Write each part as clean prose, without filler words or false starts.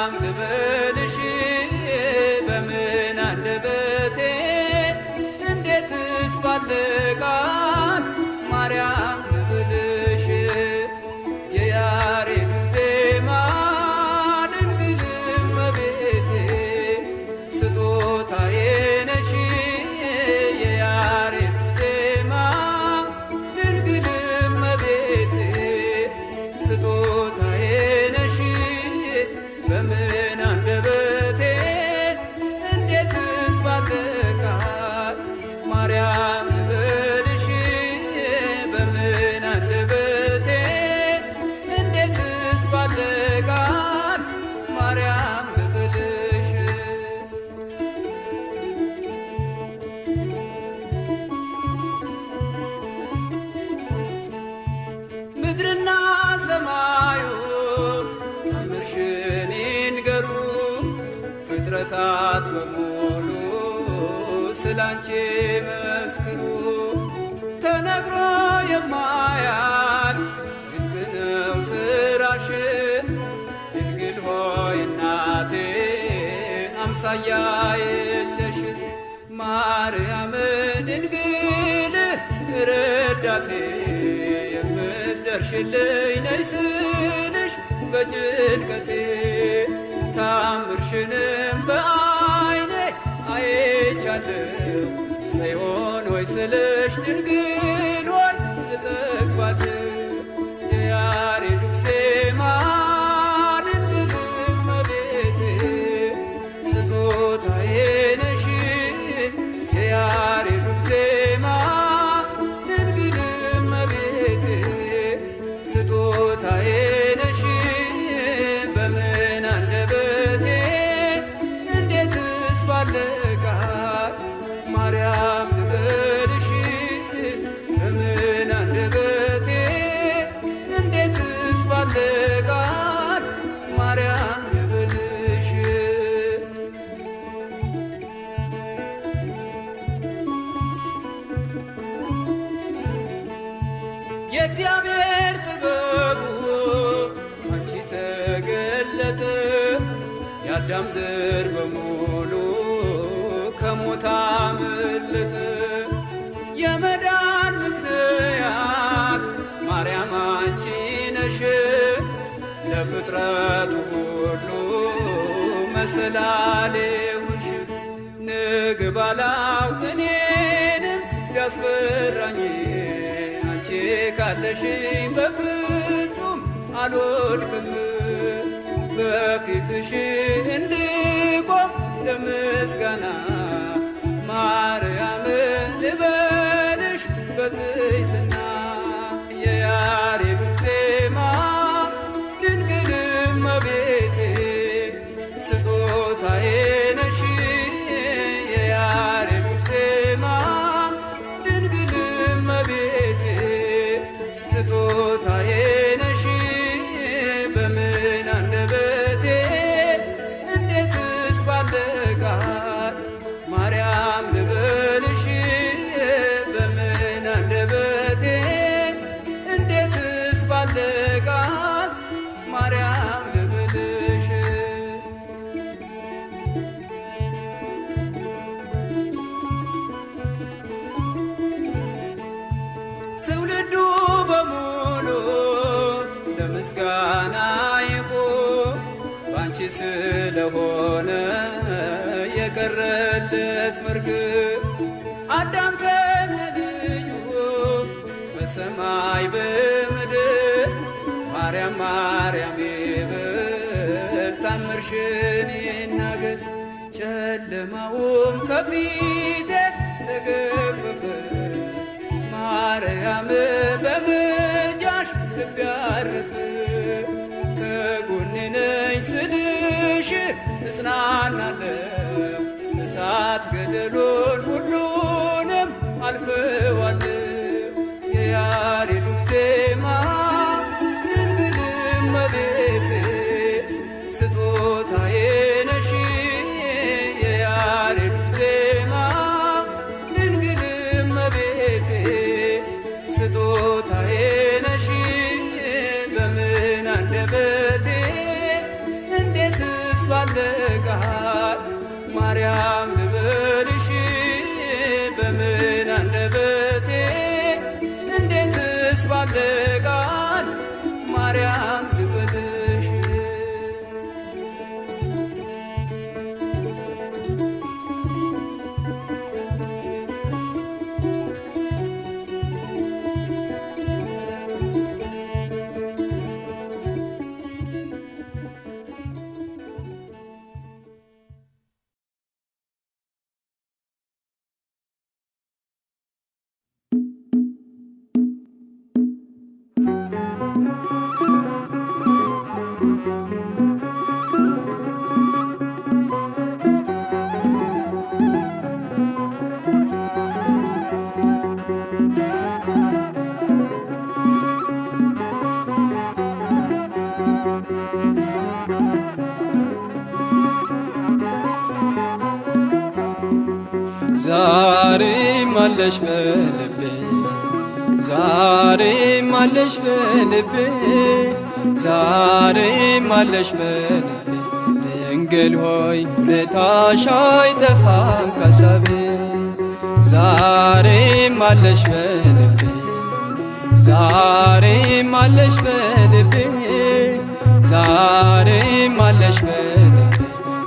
ማርያም ልበልሽ በምን አንደበቴ እንዴትስ ባለ ቃል ማርያም ልበልሽ የያሬዱ ዜማ ድንግል እመቤቴ ስጦታዬ ነሽ የያሬዱ ዜማ ድንግል እመቤቴ ስጦታዬ ነሽ በምን አንደበቴ እንዴትስ ባለ ቃል ማርያም ልበልሽ በምን አንደበቴ እንዴትስ ባለ ቃል ማርያም ልበልሽ ምድርና ሰማዩ ታምርሽን ይንገሩ ፍጥረታት በሙሉ ስላንቺ መስክሩ ተነግሮ የማያልቅ ድንቅ ነው ስራሽ ድንግል ሆይ እናቴ አምሳያ የለሽ ማርያም ድንግል ረዳቴ የምትደርሽልኝ ነይ ስልሽ በጭንቀቴ ታምርሽንም በዓይኔ አይቻለሁ ጽዮን ሆይ ስልሽ ድንግል ሆይ እጠግባለሁ የያሬዱ ዜማ ድንግል እመቤቴ ስጦታዬ ነሽ የያሬዱ ዜማ ድንግል እመቤቴ ስጦታዬ ነሽ በምን አንደበቴ እንዴትስ ባለ ቃል ማርያም ልበልሽ በምን አንደበቴ እንዴትስ ባለ ቃል ማርያም ልበልሽ የእግዚአብሔር ጥበቡ አንቺ ተገለጠ የአዳም ዘር በሙሉ ከሞት አመለጠ የመዳን ምክንያት ማርያም አንቺ ነሽ ለፍጥረቱ ሁሉ መሰላሌ ሆንሽ ንግብ አላውቅ እኔንም ቢያስፈራኝ አንቺ ካለሽኝ በፍጹም አልወድቅም በፊትሽ እንድቆም ለምስጋና ማርያም ልበልሽ በትሕትና የያሬዱ ዜማ ድንግል እመቤቴ ስጦታዬ ነሽ የያሬዱ ዜማ ድንግል እመቤቴ ስጦታዬ ነሽ በምን አንደበቴ እንዴትስ ባለ ቃል ማርያም ልበልሽ በምን አንደበቴ እንዴትስ ባለ ቃል ማርያም ልበልሽ ትውልዱ በሙሉ ለምስጋና ይቁም ባንቺ ስለሆነ የቀረለት መርግብ አዳም ከነልዩ በሰማይ በምድር ማርያም ማርያም ይበል ታምርሽን ይናገር ጨለማውም ከፊቴ ተገፈፈ ማርያም በምልጃሽ ልቤ አረፈ ከጎኔ ነኝ ስልሽ እጽናናለሁ እሳት ገደሉን ሁሉንም አልፈዋለሁ የያሬዱ ዜማ ድንግል እመቤቴ ስጦታዬ ነሽ የያሬዱ ዜማ ድንግል እመቤቴ ስጦታዬ ነሽ በምን ይበልጣል። ማርያም ልበልሽ በምን አንደበቴ እንዴትስ ባለ ቃል ማርያም ልበልሽ። ዛሬም አለሽ በልቤ ዛሬም አለሽ በልቤ ዛሬም አለሽ በልቤ ድንግል ሆይ ውለታሽ አይጠፋም ከሳቤ ዛሬም አለሽ በልቤ ዛሬም አለሽ በልቤ ዛሬም አለሽ በልቤ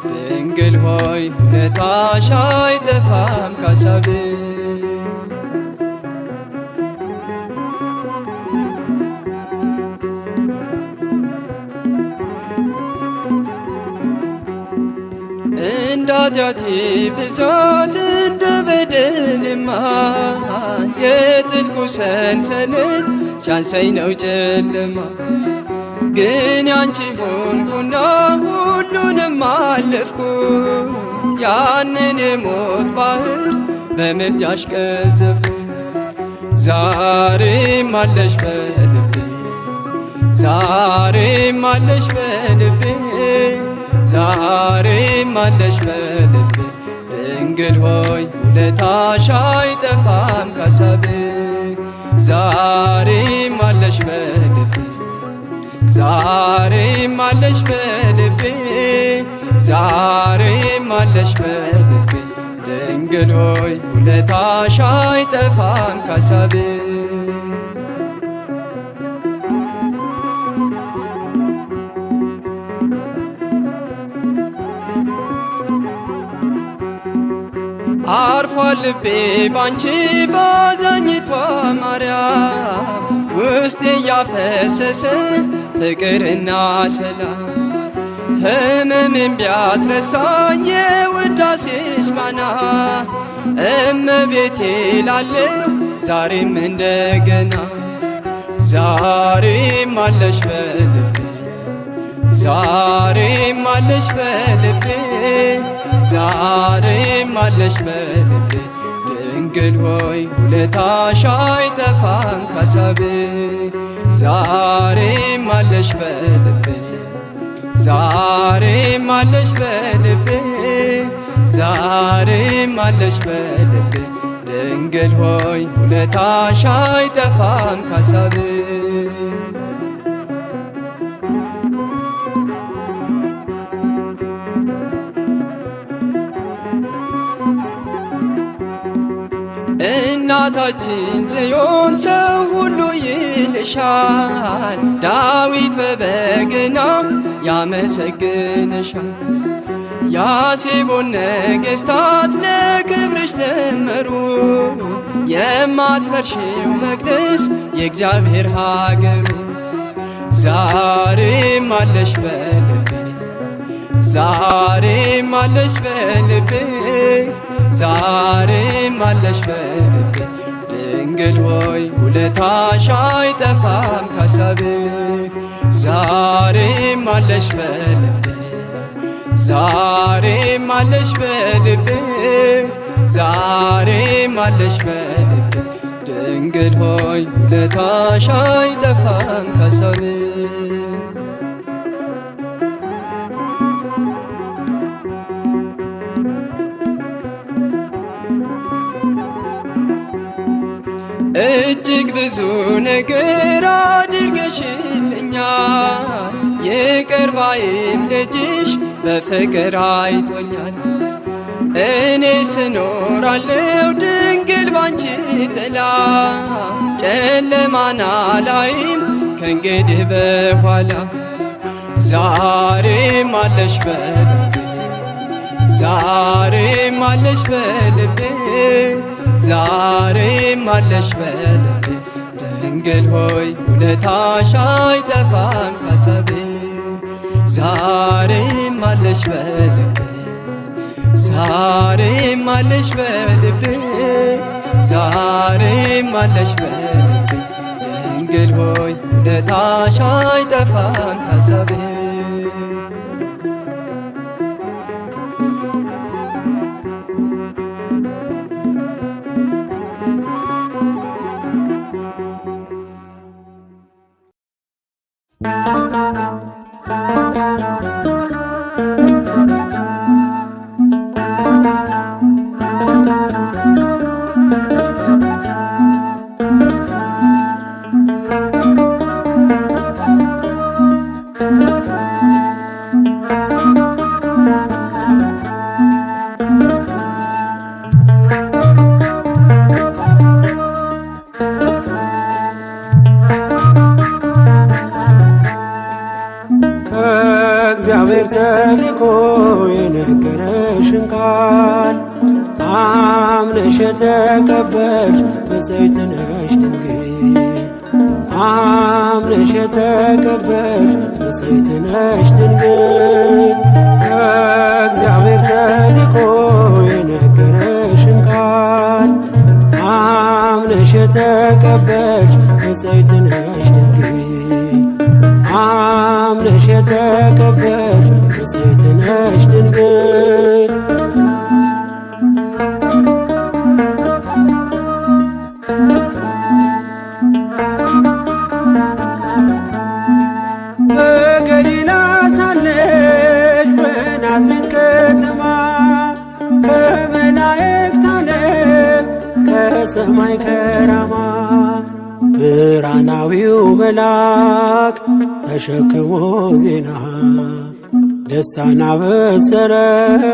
ድንግል ሆይ ውለታሽ አይጠፋም ከሳቤ እንደ ኃጢአቴ ብዛት እንደ በደሌማ የጥልቁ ሰንሰለት ሲያንሰኝ ነው ጨለማ ግን ያንቺ ሆንኩና ሁሉንም አለፍኩ ያንን የሞት ባህር በምልጃሽ ቀዘፍኩ ዛሬም አለሽ በልቤ ዛሬም አለሽ በልቤ ዛሬም አለሽ በልቤ ድንግል ሆይ ውለታሽ አይጠፋም ከሳቤ ዛሬም አለሽ በልቤ ዛሬም አለሽ በልቤ ዛሬም አለሽ በልቤ ድንግል ሆይ ውለታሽ አይጠፋም ከሳቤ አርፏል ልቤ ባንቺ ባዛኝቷ ማርያም ውስጤ ያፈሰሰ ፍቅርና ሰላም ህመምን ቢያስረሳኝ የውዳሴሽ ቃና እመቤቴ ላለው ዛሬም እንደገና ዛሬም አለሽ በልቤ ዛሬም አለሽ በልቤ ዛሬም አለሽ በልቤ ድንግል ሆይ ውለታሽ አይጠፋም ከሳቤ ዛሬም አለሽ በልቤ ዛሬም አለሽ በልቤ ዛሬም አለሽ በልቤ ድንግል ሆይ ውለታሽ አይጠፋም ከሳቤ እናታችን ጽዮን ሰው ሁሉ ይልሻል ዳዊት በበገና ያመሰግንሻል ያሴቦን ነገሥታት ለክብርሽ ዘመሩ የማትፈርሺው መቅደስ የእግዚአብሔር ሀገሩ ዛሬም አለሽ በልቤ ዛሬም አለሽ በልቤ ዛሬም አለሽ በልቤ ድንግል ሆይ ውለታሽ አይጠፋም ከሳቤ ዛሬም አለሽ በልቤ ዛሬም አለሽ በልቤ ዛሬም አለሽ በልቤ ድንግል ሆይ ውለታሽ አይጠፋም ከሳቤ እጅግ ብዙ ነገር አድርገሽልኛል ይቅር ባይም ልጅሽ በፍቅር አይቶኛል። እኔ ስኖራለው ድንግል ባንቺ ጥላ ጨለማን አላይም ከእንግዲህ በኋላ። ዛሬም አለሽ በልቤ ዛሬም አለሽ በልቤ ዛሬም አለሽ በልቤ ድንግል ሆይ ውለታሽ አይጠፋም ከሰቤ። ዛሬም አለሽ በልቤ ዛሬም አለሽ በልቤ ዛሬም አለሽ በልቤ ድንግል ሆይ ውለታሽ አይጠፋም ከሰቤ። ከእግዚአብሔር ተልኮ የነገረሽን ቃል አምነሽ የተቀበልሽ ብፅዕት ነሽ ድንግል። አምነሽ የተቀበልሽ ብፅዕት ነሽ ድንግል። ከእግዚአብሔር ተልኮ የነገረሽን ቃል አምነሽ የተቀበልሽ ብፅዕት ነሽ ድንግል። አምነሽ የተቀበልሽ ብፅዕት ነሽ ድንግል። በገሊላ ሳለሽ በናዝሬት ከተማ ከመላእክት ዓለም ከሰማይ ከራማ ብርሃናዊው መልአክ ተሸክሞ ዜና ደስታን አበሰረሽ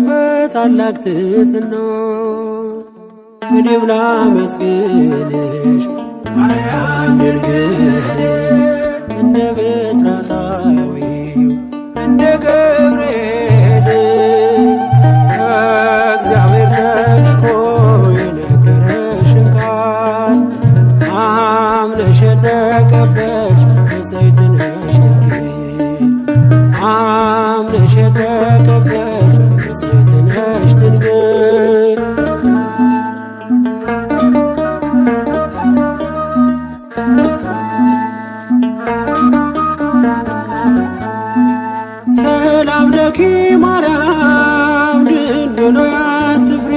በታላቅ ትሕትና። እኔም ላመስግንሽ ማርያም ድንግል እንደ ብስራታዊው እንደ ገብርኤል ከእግዚአብሔር ተልኮ የነገረሽን ቃል አምነሽ የተቀበልሽ ብፅዕት ነሽ ድንግል። አምነሽ የተቀበልሽ ብፅዕት ነሽ ድንግል። ሰላም ለኪ ማርያም ድንግል ሆይ አትፍሪ፣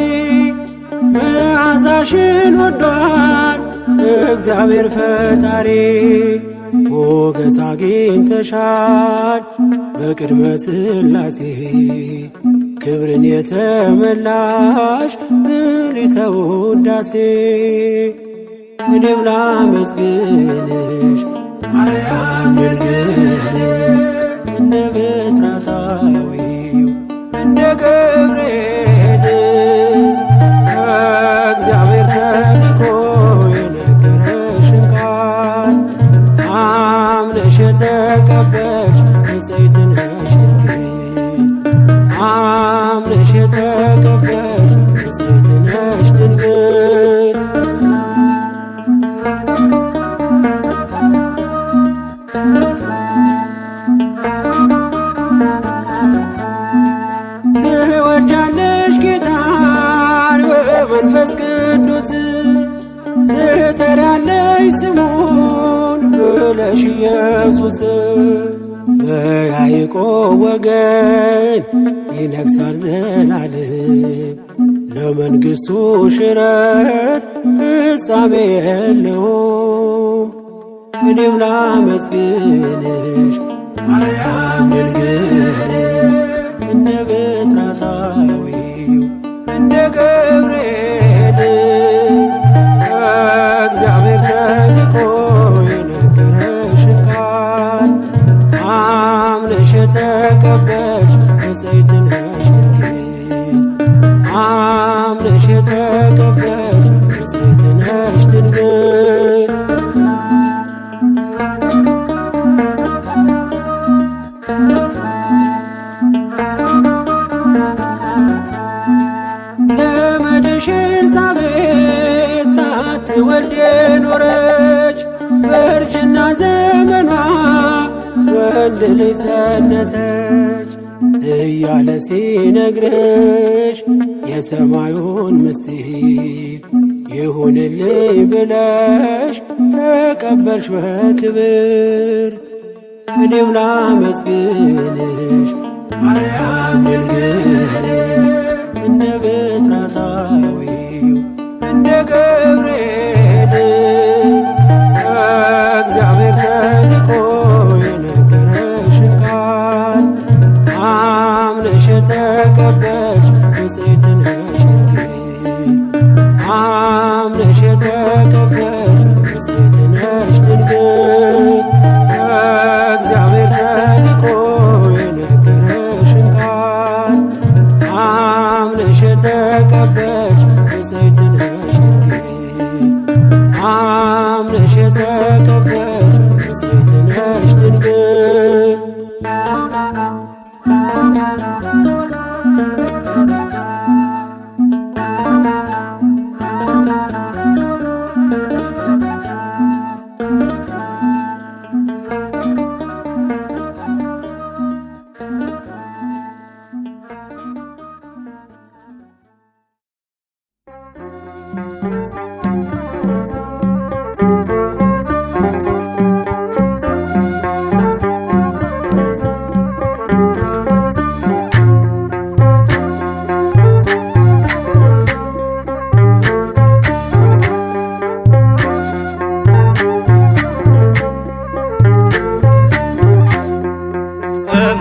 መዓዛሽን ወዷል እግዚአብሔር ፈጣሪ። ሞገስ አግኝተሻል በቅድመ ሥላሴ ክብርን የተመላሽ ምልዕተ ውዳሴ። እኔም ላመስግንሽ ማርያም ድንግል እንደ ብስራታዊው እንደ ገብርኤል ከእግዚአብሔር ተልኮ የነገረሽን ቃል አምነሽ የተቀበልሽ ብፅዕት ነሽ ድንግል። አምነሽ የተቀበልሽ ብፅዕት ነሽ ድንግል። ትወልጃለሽ ጌታን በመንፈስ ቅዱስ ትጠሪያለሽ ስሙን ብለሽ ኢየሱስ። በያዕቆብ ወገን ይነግሣል ዘላለም ለመንግሥቱ ሽረት ፍጻሜ የለውም። እኔም ላመስግንሽ ማርያም ድንግል እንደ ብስራታዊው እንደ ገብርኤል ከእግዚአብሔር ተልኮ የነገረሽን ቃል የተቀበልሽ ንጽሕት ነሽ ድንግል አምነሽ የተቀበልሽ ንጽሕት ነሽ ድንግል ዘመድሽ ኤልሳቤጥ ሳትወልድ ኖረች በእርጅና ዘመኗ ወንድ ልጅ ጸነሰች እያለ ሲነግርሽ የሰማዩን ምስጢር ይሁንልኝ ብለሽ ተቀበልሽ በክብር እኔም ላመስግንሽ ማርያም ድንግል እንደ ብስራታዊው እንደ ገብርኤል እግዚአብሔር ተልኮ የነገረሽን ቃል አምነሽ የተቀበልሽ ንጽሕት ነሽ ድንግል አምነሽ የተቀበልሽ ንጽሕት ነሽ ድንግል እግዚአብሔር ተልኮ የነገረሽን ቃል አምነሽ የተቀበልሽ ንጽሕት ነሽ ድንግል አምነሽ የተቀበልሽ ንጽሕት ነሽ ድንግል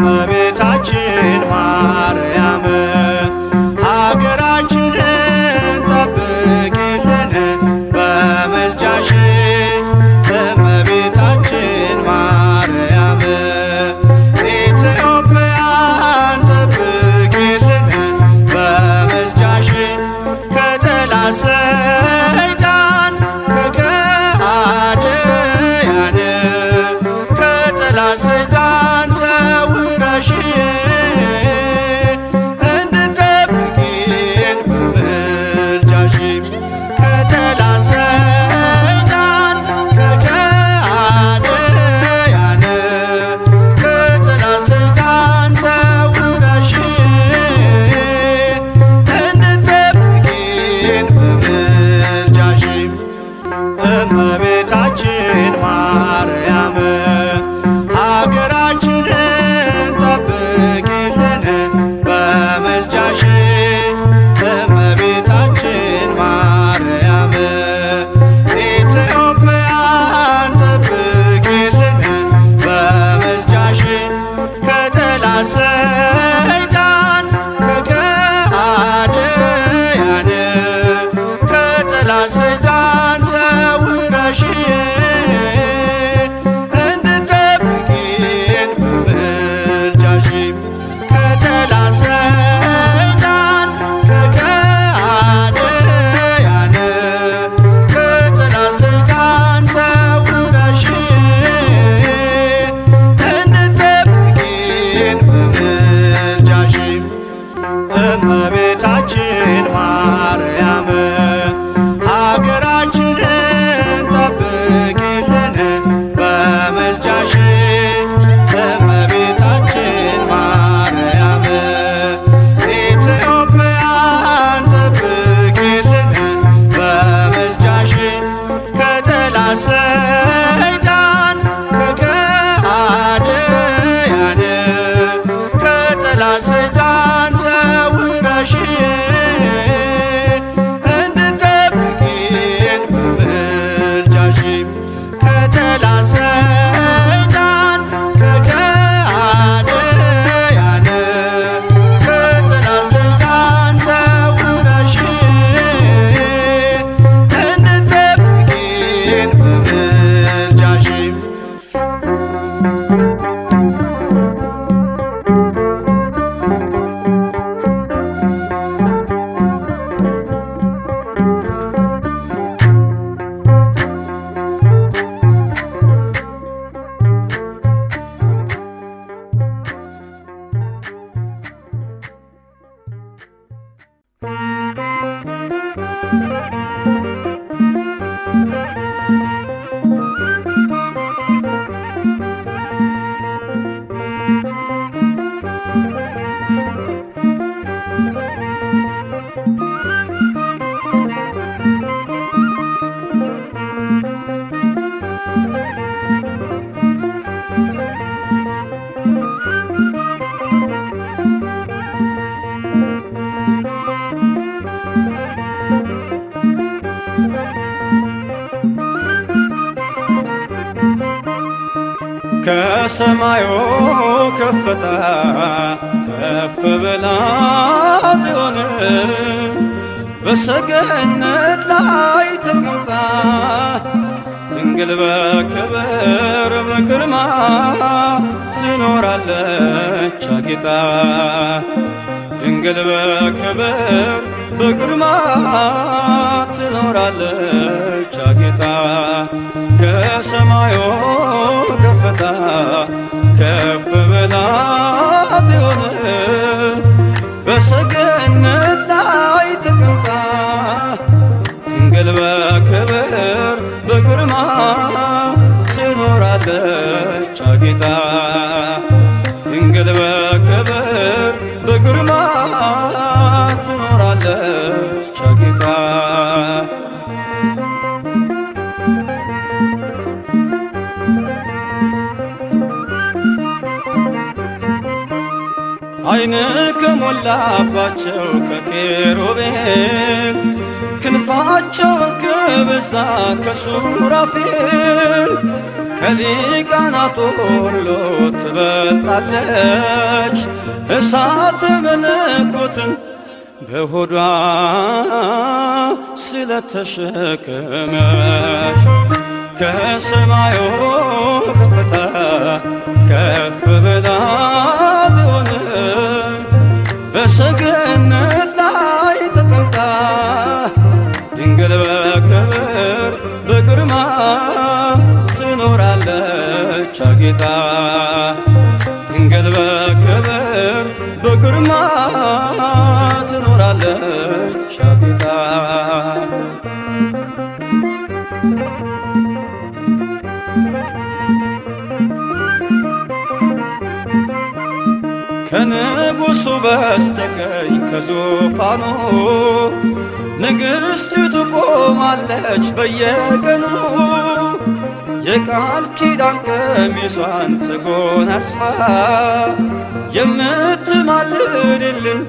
እመቤታችን ማርያም ሀገራችንን ጠብቂልን በምልጃሽ እመቤታችን ማርያም ኢትዮጵያን ጠብቂልን በምልጃሽ ከጠላት ሰይጣን ከከሃዲያን ከጠላት ሰይጣን ሰውረሽ እንድትጠብቂን በምልጃሽ ከጠላት ሰይጣን ከከሃዲያን ከጠላት ሰይጣን ሰውረሽ እንድትጠብቂን በምልጃሽ እመቤታችን ማርያም ሀገራችንን ጠብቂልን በምልጃሽ እመቤታችን ማርያም ኢትዮጵያን ጠብቂልን በምልጃሽ ከጠላት ሰይጣን ከከሃዲያን ከጠላት ሰይጣን ሰውረሽ እንድትጠብቂን በምልጃሽ ከጠላት ሰይጣን ከከሃዲያን ከጠላት ሰይጣን ሰውረሽ እንድትጠብቂን በምልጃሽ እመቤታችን ማርያም ሀገራችንን ጠብቂልን በምልጃሽ እመቤታችን ማርያም ኢትዮጵያን ጠብቂልን በምልጃሽ ከጠላት ሰይጣን ከከሃዲያን ከጠላት ሰይጣን ሰውረሽ ከሰማዩ ከፍታ ከፍ ብላ ጽዮን በሰገነት ላይ ተቀምጣ ድንግል በክብር በግርማ ትኖራለች አጊጣ ድንግል በክብር በግርማ ትኖራለች አጊጣ ከሰማዩ ከፍታ ከፍ ብላ ጽዮን በሰገነት ላይ ተቀምጣ ድንግል በክብር በግርማ ትኖራለች አጊጣ ድንግል በክብር በግርማ ትኖራለች አጊጣ ዓይን ከሞላባቸው ከኪሩቤል ክንፋቸውን ከበዛ ከሱራፌል ከሊቃናቱ ሁሉ ትበልጣለች እሳተ መለኮትን በሆዷ ስለተሸከመች ከሰማዩ ከፍታ ከፍ ብላ ጽዮን በሰገነት ላይ ተቀምጣ ድንግል በክብር በግርማ ትኖራለች አጊጣ ድንግል በክብር በግርማ ትኖራለች አጊጣ ከንጉሡ በስተቀኝ ከዙፋኑ ንግሥቲቱ ቆማለች በየቀኑ የቃል ኪዳን ቀሚሷን ተጎናጽፋ የምትማልድልን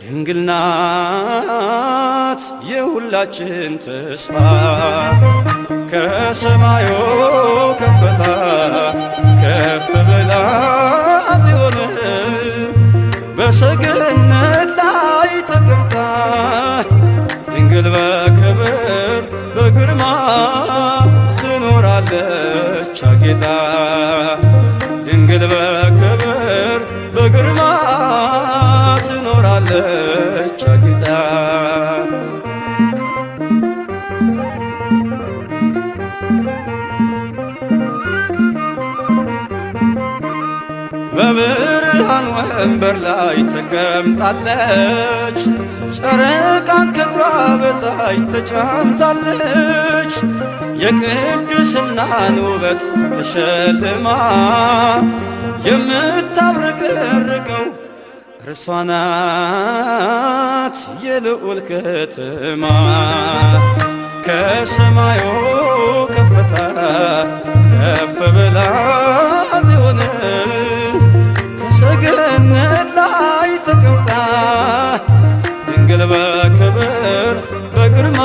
ድንግል ናት የሁላችን ተስፋ ከሰማዩ ከፍታ ከፍ ብላ ጽዮን በሰገነት ላይ ተቀምጣ ድንግል በክብር በግርማ ትኖራለች አጊጣ ድንግል በክብር በግርማ ትኖራለች አጊጣ በብርሃን ወንበር ላይ ተቀምጣለች ጨረቃን ከእግሯ በታች ተጫምታለች የቅድስናን ውበት ተሸልማ የምታብረቀርቀው እርሷ ናት የልዑል ከተማ ከሰማዩ ከፍታ ከፍ ብላ ጽዮን በሰገነት ላይ ተቀምጣ ድንግል በክብር በግርማ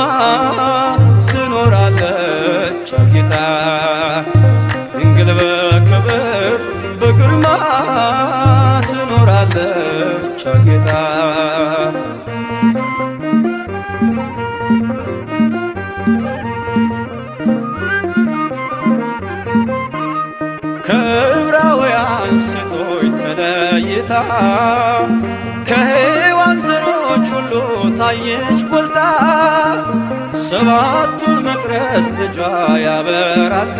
ትኖራለች አጊጣ ድንግል በክብር በግርማ ትኖራለች አጊጣ ከዕብራውያን ሴቶች ተለይታ ከሔዋን ዘሮች ሁሉ ታየች ጎልታ ሰባቱን መቅረዝ ልጇ ያበራል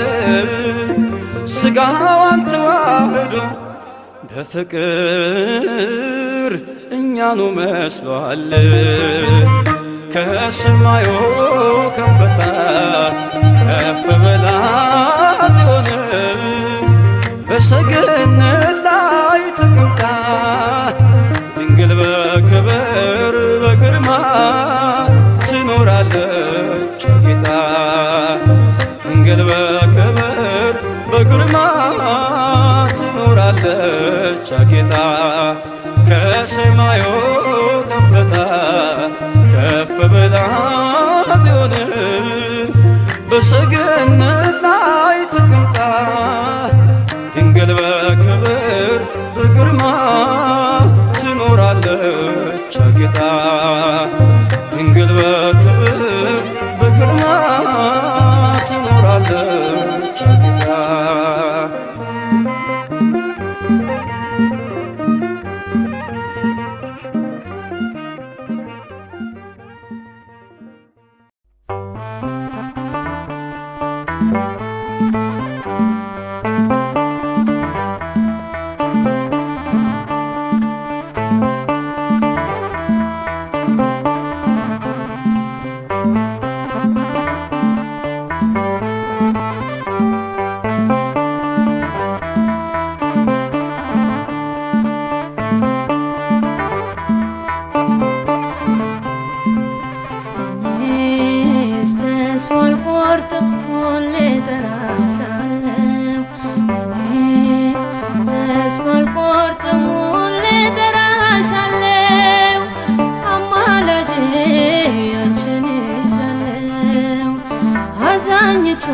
ሥጋዋን ተዋህዶ በፍቅር እኛኑ መስሏል ከሰማዩ ከፍታ ከፍ ብላ ጽዮን በሰገነት ላይ ተቀምጣ ድንግል በክብር በግርማ ትኖራለች አጊጣ ድንግል በክብር በግርማ ትኖራለች አጊጣ ከሰማዩ ከፍታ ከፍ ብላ ጽዮን በሰገነት ላይ ተቀምጣ ድንግል አዛኝቱ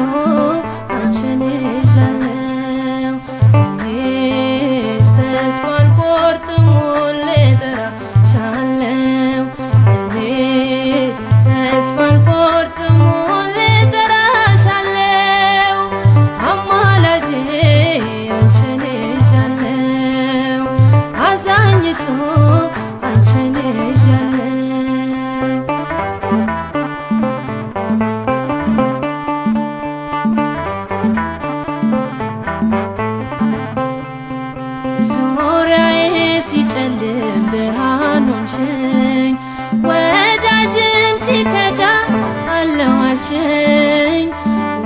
አንቺን ይዣለው እኔስ ተስፋ አልቆርጥም ሁሌ እጠራሻለው እኔስ ተስፋ አልቆርጥም ሁሌ እጠራሻለው አማላጄ አንቺን ይዣለው አዛኝቱ አንቺን ይዣለው ሲጨልም ብርሃን ሆንሽኝ ወዳጅም ሲከዳ አለሁ አልሽኝ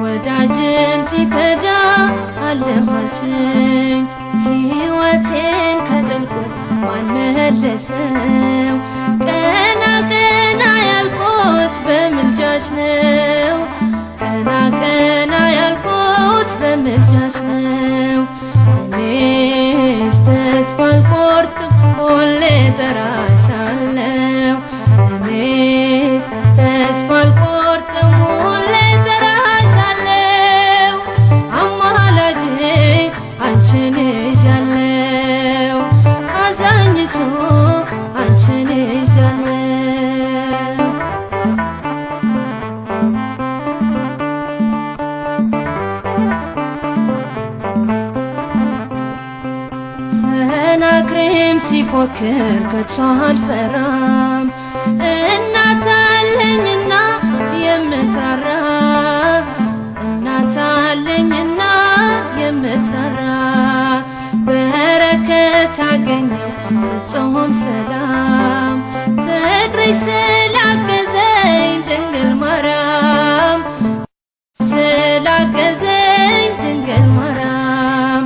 ወዳጅም ሲከዳ አለሁ አልሽኝ ሕይወቴን ከጥልቁ ማን መለሰው ቀና ቀና ያልኩት በምልጃሽ ነው ቀና ቀና ያልኩት በምልጃሽ ነው እኔስ ተስፋ አልቆርጥም ሁሌ እጠራሻለው እኔስ ተስፋ አልቆርጥም ሁሌ እጠራሻለው አማላጄ አንቺን ይዣለው አዛኝቱ አንቺን ይዣለው ሰናክሬም ሲፎክር ከቶ አልፈራም እናት አለኝና የምትራራ እናት አለኝና የምትራራ በረከት አገኘው ፍጹም ሰላም ፍቅርሽ ስላገዘኝ ድንግል ማርያም ስላገዘኝ ድንግል ማርያም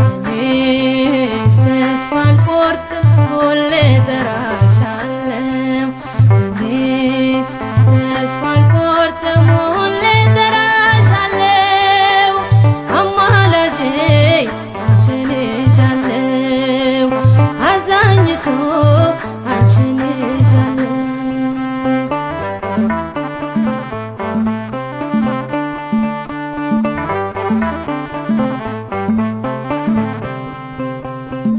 እኔስ ተስፋ አልቆርጥም ሁሌ እጠራሻለው እኔስ ተስፋ አልቆርጥም ሁሌ እጠራሻለው አማላጄ አንቺን ይዣለው አዛኝቱ አንቺን ይዣለው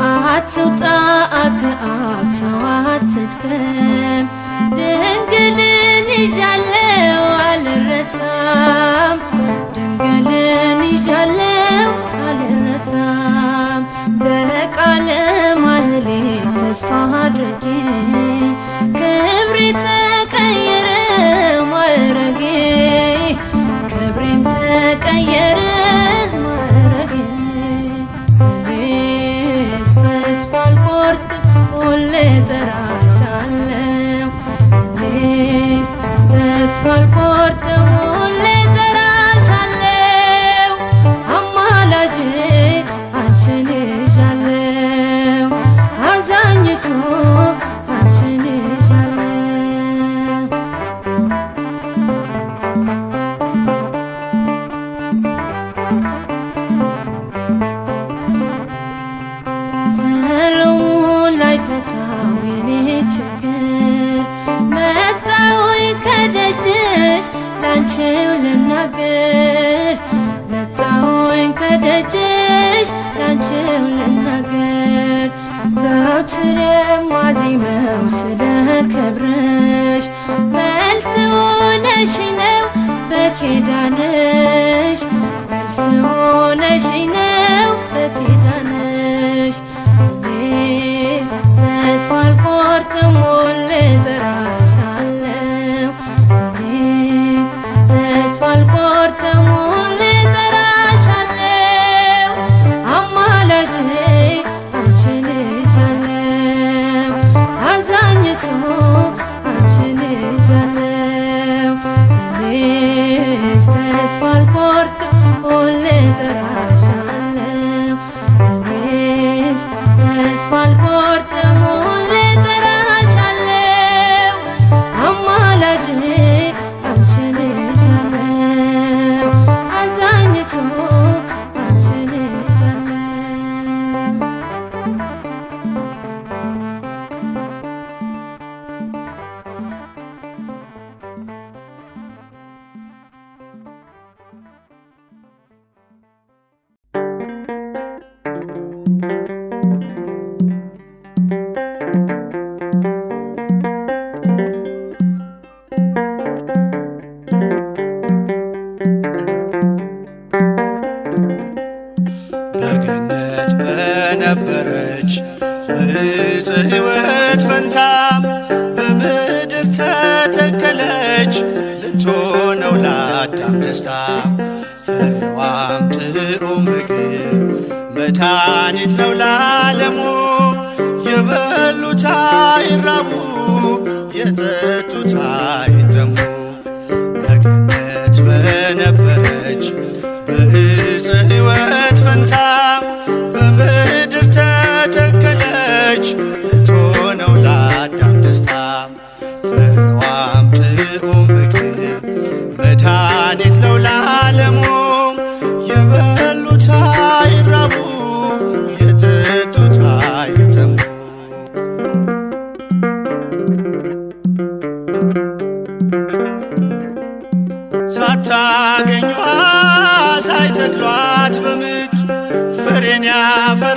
አትውጣ ከአብ ሰው አትድከም ድንግልን ይዣለው አልረታም ድንግልን ይዣለው አልረታም በቃለ ማህሌት ተስፋ አድርጌ ክብሬ ተቀየረ ማዕረጌ ክብሬም ተቀየረ ማዕረጌ እኔስ ተስፋ አልቆርጥም ሁሌ እጠራሻለው እኔስ ተስፋ አልቆርጥም ሁሌ እጠራሻለው አማላጄ አንቺን ይዣለው አዛኝቱ አንቺን ይዣለው ሰሎሞን ላይፈታው የኔ ችግር መጣሁኝ ከደጅሽ ላንቺው ልናገር መጣሁኝ ከደጅሽ ላንቺው ልናገር ዘወትር የማዜመው ስለ ክብርሽ መልስ ሆነሽኝ ነው በኪዳንሽ መልስ ሆነሽኝ ነው በኪዳንሽ እኔስ ተስፋ አልቆርጥም ሁሌ እጠራሻለው እኔስ ተስፋ አልቆርጥም ሁሌ እጠራሻለው አማላጄ አንቺን ይዣለው አዛኝቱ አንቺን ይዣለው እኔስ ተስፋ አልቆርጥም ሁሌ እጠራሻለው እኔስ ተስፋ አልቆርጥም ሁሌ እጠራሻለው አማላጄ አንቺን ይዣለው አዛኝቱ አንቺን ይዣለው በዕፀ ሕይወት ፈንታ በምድር ተተከለች ልትሆነው ለአዳም ደስታ ፍሬዋም ጥዑም ምግብ መድኃኒት ነው ለዓለሙ የበሉት አይራቡ የጠጡት አይጠሙ በገነት በነበረች በዕፀ ሕይወት ፈንታ በምድር ተተከለች ልትሆነው ለአዳም ደስታ ፍሬዋም ጥዑም ምግብ መድኃኒት ነው ለዓለሙ የበሉት አይራቡ የጠጡት አይጠሙ ሳታገኟ ሳይተክሏት በምድር ፍሬን ያፈራች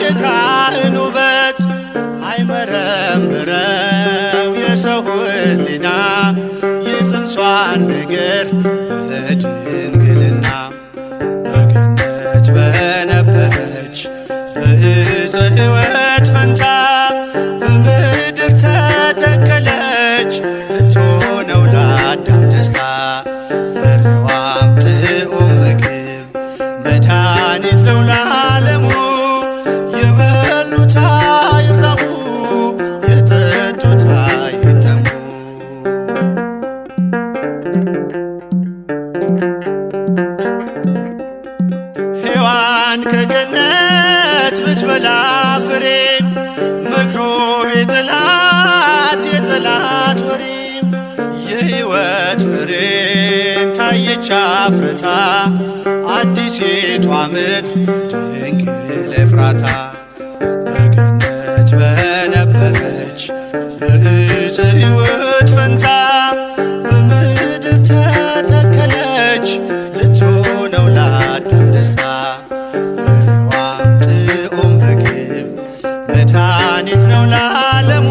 የካህን ውበት አይመረምረው የሰው ሕሊና የጽንሷን ነገር በድንግልና በገነት በነበረች በዕፀ ሕይወት ፈንታ በምድር ተተከለች ልትሆነው ለአዳም ደስታ ፍሬዋም ጥዑም ምግብ መድኃኒት ነው ለዓለሙ የበሉት አይራቡ የጠጡት አይጠሙ ሔዋን ከገነት ብትበላ ፍሬ መክሮ የጠላት የጠላት ወሬ የሕይወት ፍሬን ታየች አፍርታ አዲሲቷ ምድር ድንግል ኤፍራታ በገነት በነበረች በዕፀ ሕይወት ፈንታ በምድር ተተከለች ልትሆነው ለአዳም ደስታ ፍሬዋም ጥዑም ምግብ መድኃኒት ነው ለዓለሙ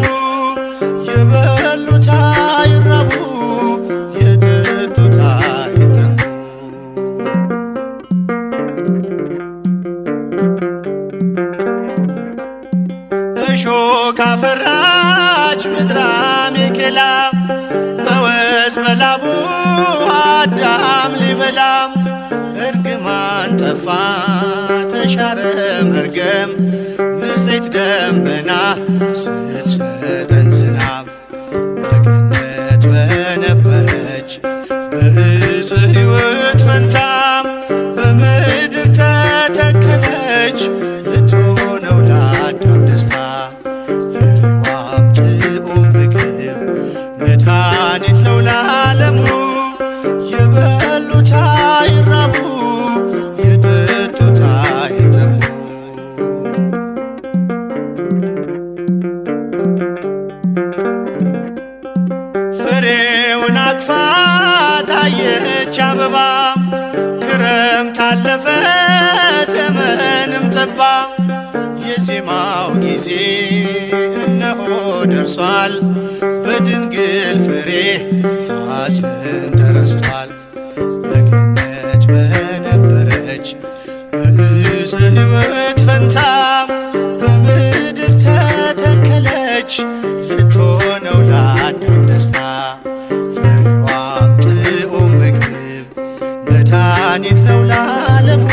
የበሉት አይራቡ የጠጡት አይጠሙ እሾህ ካፈራች ምድረ አሜኬላ በወዝ በላቡ አዳም ሊበላ እርግማን ጠፋ ተሻረ መርገም ንጽሕት ደመና ስትሰጠን ዝናብ በገነት በነበረች በዕፀ ሕይወት ፈንታ በምድር ተተከለች ልትሆነው ለአዳም ደስታ ፍሬዋም ጥዑም ምግብ መድኃኒት ነው ለዓለሙ የበሉት አይራቡ የጠጡት አይጠሙ ፍሬውን አቅፋ ታየች አበባ ክረምት አለፈ ዘመንም ጠባ የዜማው ጊዜ እነሆ ደርሷል በድንግል ፍሬ ሐዘን ተረስቷል በገነት በነበረች በዕፀ ሕይወት ፈንታ በምድር ተተከለች ልትሆነው ለአዳም ደስታ ፍሬዋም ጥዑም ምግብ መድኃኒት ነው ለዓለሙ